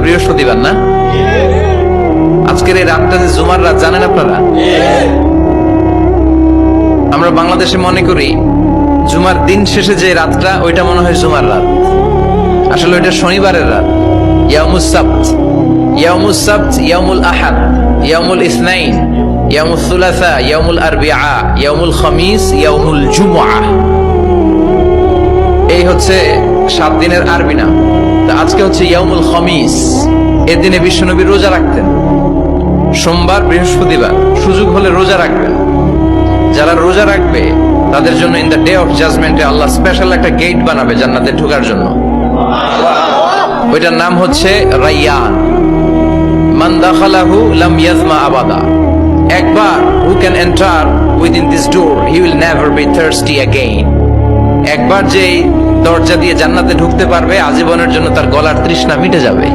বৃহস্পতিবার না? আজকের এই রাতটা যে জুমার রাত, জানেন আপনারা? আমরা বাংলাদেশে মনে করি জুমার দিন শেষে যে রাতটা, ওইটা মনে হয় জুমার রাত। আসলে ওইটা শনিবারের রাত। ইয়াউমুস সাবত, ইয়াউমুস সাবত, ইয়াউমুল আহাদ, ইয়াউমুল ইসনাইন, ইয়াউমুল সুলাসা, ইয়াউমুল আরবিআ, ইয়াউমুল খামিস, ইয়াউমুল জুমআ। এই হচ্ছে 7 দিনের আরবি নাম। তা আজকে হচ্ছে ইয়াউমুল খামিস। এর দিনে বিশ্বনবী রোজা রাখতেন। সোমবার, বৃহস্পতিবার সুযোগ হলে রোজা রাখবেন। যারা রোজা রাখবে তাদের জন্য ইন দ্য ডে অফ জাজমেন্টে আল্লাহ স্পেশাল একটা গেট বানাবে জান্নাতে ঢোকার জন্য। ওইটার নাম হচ্ছে রাইয়ান। মান দাখালাহু লাম ইয়াজমা আবাদা। একবার who can enter within this door he will never be thirsty again. একবার যে দরজা দিয়ে জান্নাতে ঢুকতে পারবে, আজীবনের জন্য তার গলার তৃষ্ণা মিটে যাবে।